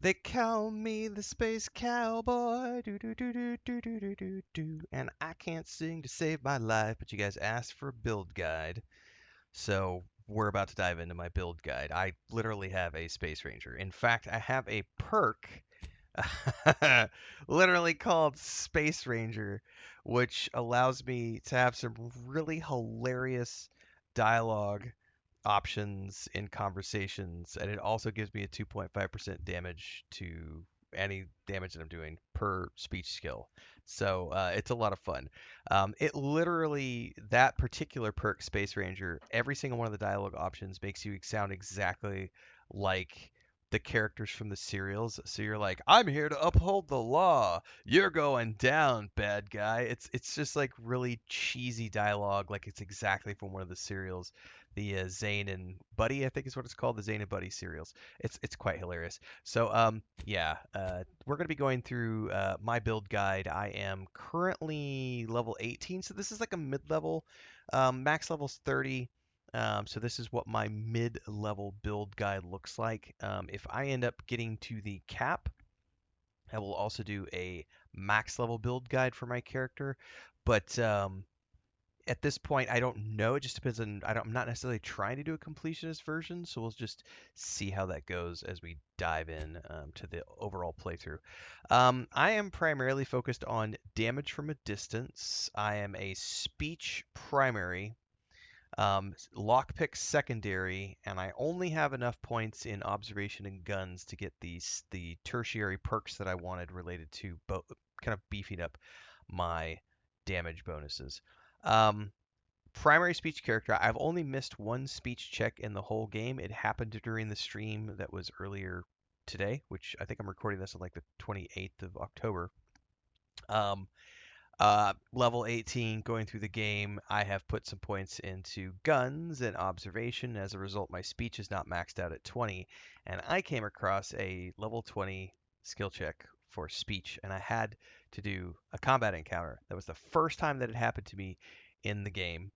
They call me the space cowboy, do do do do do do do do do, and I can't sing to save my life, but you guys asked for a build guide, so we're about to dive into my build guide. I literally have a Space Ranger. In fact, I have a perk, literally called Space Ranger, which allows me to have some really hilarious dialogue options in conversations, and it also gives me a 2.5% damage to any damage that I'm doing per speech skill. So it's a lot of fun. It literally, that particular perk, Space Ranger, every single one of the dialogue options makes you sound exactly like the characters from the serials. So you're like, I'm here to uphold the law. You're going down, bad guy. It's just like really cheesy dialogue, like it's exactly from one of the serials, the Zane and Buddy, I think is what it's called, the Zane and Buddy serials. It's quite hilarious. So yeah, we're gonna be going through my build guide. I am currently level 18, so this is like a mid-level. Max level's 30. So this is what my mid-level build guide looks like. If I end up getting to the cap, I will also do a max level build guide for my character. But at this point, I don't know. It just depends on. I'm not necessarily trying to do a completionist version, so we'll just see how that goes as we dive in to the overall playthrough. I am primarily focused on damage from a distance. I am a speech primary, lockpick secondary, and I only have enough points in observation and guns to get the tertiary perks that I wanted related to kind of beefing up my damage bonuses. Um, Primary speech character. I've only missed one speech check in the whole game. It happened during the stream that was earlier today, which I think I'm recording this on like the 28th of October. Um, Level 18, going through the game, I have put some points into guns and observation. As a result, my speech is not maxed out at 20, and I came across a level 20 skill check for speech, and I had to do a combat encounter. That was the first time that it happened to me in the game.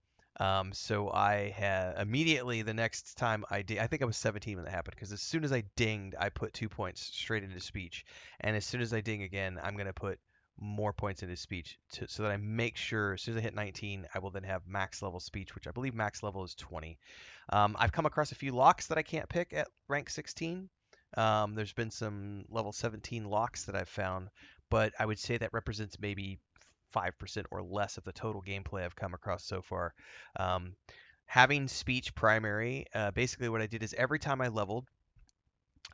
So I had immediately the next time I think I was 17 when that happened, because as soon as I dinged, I put 2 points straight into speech, and as soon as I ding again, I'm gonna put more points in his speech so that I make sure as soon as I hit 19, I will then have max level speech, which I believe max level is 20. I've come across a few locks that I can't pick at rank 16. There's been some level 17 locks that I've found, but I would say that represents maybe 5% or less of the total gameplay I've come across so far. Um, Having speech primary, basically what I did is every time I leveled,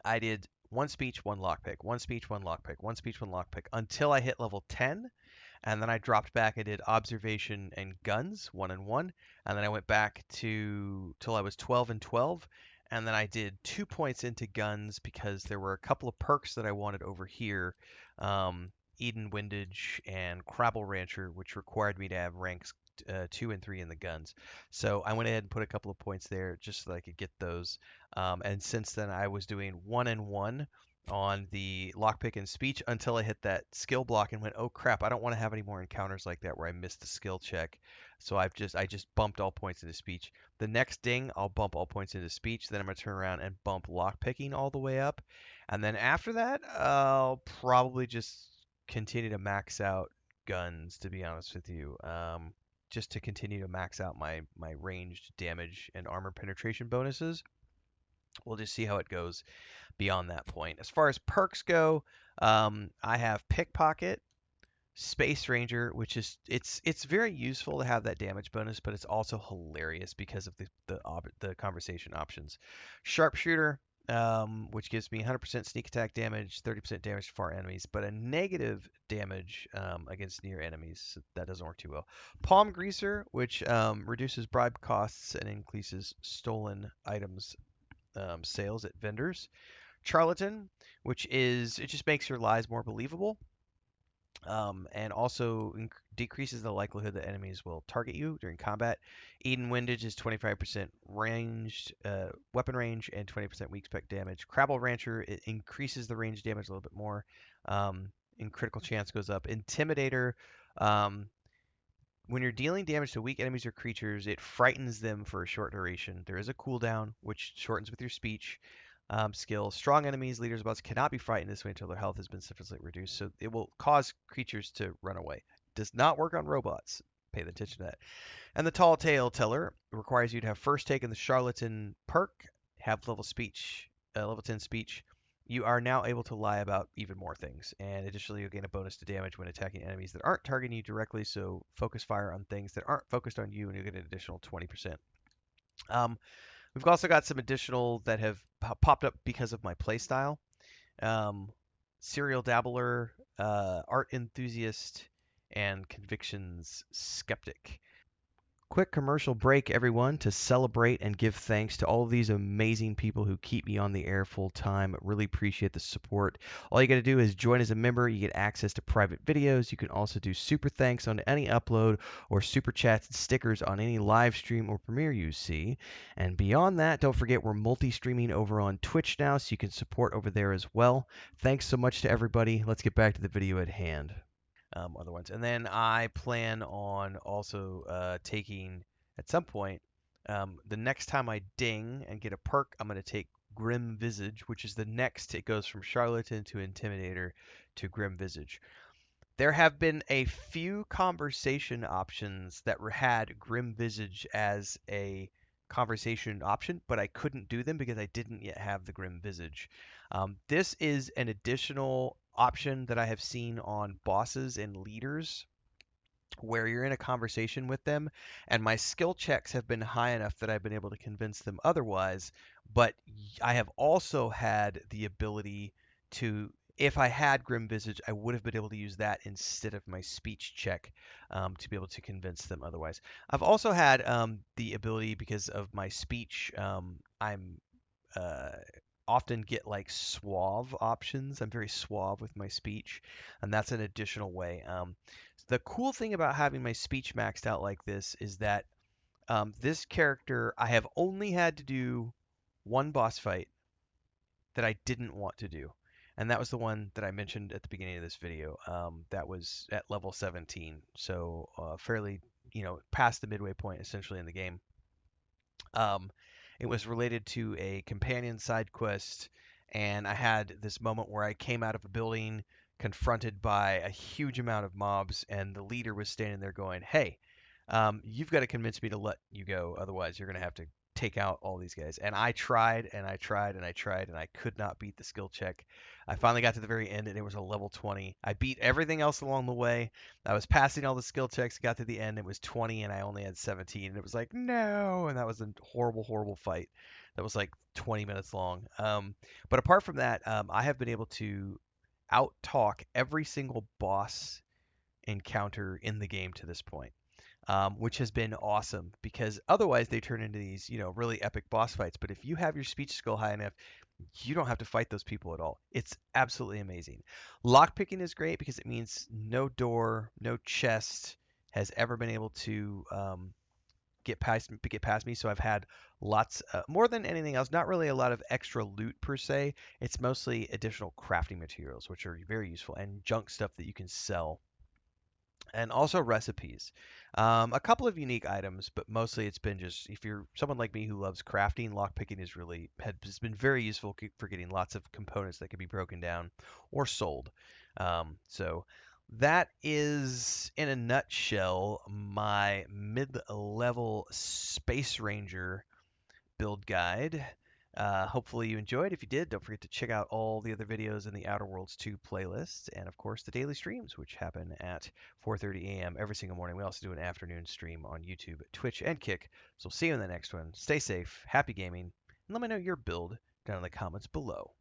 I did one speech, one lockpick, one speech, one lockpick, one speech, one lockpick until I hit level 10. And then I dropped back and did observation and guns, one and one. And then I went back to till I was 12 and 12. And then I did 2 points into guns because there were a couple of perks that I wanted over here. Eden Windage and Crabble Rancher, which required me to have ranks 2 and 3 in the guns. So I went ahead and put a couple of points there just so that I could get those. And since then, I was doing one and one on the lockpick and speech until I hit that skill block and went, oh crap, I don't want to have any more encounters like that where I missed the skill check. So I just bumped all points into speech. The next ding, I'll bump all points into speech. Then I'm gonna turn around and bump lockpicking all the way up. And then after that, I'll probably just continue to max out guns, to be honest with you. Just to continue to max out my ranged damage and armor penetration bonuses. We'll just see how it goes beyond that point. As far as perks go, I have Pickpocket, Space Ranger, which is it's very useful to have that damage bonus, but it's also hilarious because of the conversation options. Sharpshooter, which gives me 100% sneak attack damage, 30% damage to far enemies, but a negative damage against near enemies. So that doesn't work too well. Palm Greaser, which reduces bribe costs and increases stolen items sales at vendors. Charlatan, which is it just makes your lies more believable, and also decreases the likelihood that enemies will target you during combat. Eden Windage is 25% ranged weapon range and 20% weak spec damage. Crabble Rancher, it increases the range damage a little bit more, and critical chance goes up. Intimidator, um, when you're dealing damage to weak enemies or creatures, it frightens them for a short duration. There is a cooldown, which shortens with your speech. skill. Strong enemies, leaders, bots cannot be frightened this way until their health has been sufficiently reduced, so it will cause creatures to run away. Does not work on robots. Pay attention to that. And the Tall Tale Teller requires you to have first taken the Charlatan perk, have level 10 speech. You are now able to lie about even more things, and additionally, you'll gain a bonus to damage when attacking enemies that aren't targeting you directly. So focus fire on things that aren't focused on you, and you get an additional 20%. Um, we've also got some additional that have popped up because of my playstyle. Um, Serial Dabbler, Art Enthusiast, and Convictions Skeptic. Quick commercial break, everyone, to celebrate and give thanks to all of these amazing people who keep me on the air full time. Really appreciate the support. All you got to do is join as a member. You get access to private videos. You can also do super thanks on any upload or super chats and stickers on any live stream or premiere you see. And beyond that, don't forget we're multi streaming over on Twitch now, so you can support over there as well. Thanks so much to everybody. Let's get back to the video at hand. Other ones. And then I plan on also taking at some point the next time I ding and get a perk, I'm going to take Grim Visage, which is the next. It goes from Charlatan to Intimidator to Grim Visage. There have been a few conversation options that had Grim Visage as a conversation option, but I couldn't do them because I didn't yet have the Grim Visage. This is an additional option that I have seen on bosses and leaders where you're in a conversation with them, and my skill checks have been high enough that I've been able to convince them otherwise. But I have also had the ability to, if I had Grim Visage, I would have been able to use that instead of my speech check to be able to convince them otherwise. I've also had the ability because of my speech. I'm uh, often get like suave options. I'm very suave with my speech, and that's an additional way. The cool thing about having my speech maxed out like this is that this character I have only had to do one boss fight that I didn't want to do. And that was the one that I mentioned at the beginning of this video. That was at level 17, so fairly, past the midway point essentially in the game. Um, it was related to a companion side quest, and I had this moment where I came out of a building confronted by a huge amount of mobs, and the leader was standing there going, "Hey, you've got to convince me to let you go, otherwise you're going to have to take out all these guys." And I tried and I tried and I tried, and I could not beat the skill check. I finally got to the very end, and it was a level 20. I beat everything else along the way. I was passing all the skill checks, got to the end, it was 20, and I only had 17. And it was like, no. And that was a horrible, horrible fight. That was like 20 minutes long. But apart from that, I have been able to out talk every single boss encounter in the game to this point. Which has been awesome because otherwise they turn into these, really epic boss fights. But if you have your speech skill high enough, you don't have to fight those people at all. It's absolutely amazing. Lockpicking is great because it means no door, no chest has ever been able to get past me. So I've had lots, more than anything else, not really a lot of extra loot per se. It's mostly additional crafting materials, which are very useful, and junk stuff that you can sell, and also recipes. A couple of unique items, but mostly it's been just if you're someone like me who loves crafting, lockpicking has been very useful for getting lots of components that can be broken down or sold. So that is, in a nutshell, my mid-level Space Ranger build guide. Hopefully you enjoyed. If you did, don't forget to check out all the other videos in the Outer Worlds 2 playlist, and of course the daily streams, which happen at 4:30 a.m. every single morning. We also do an afternoon stream on YouTube, Twitch, and Kick. So we'll see you in the next one. Stay safe, happy gaming, and let me know your build down in the comments below.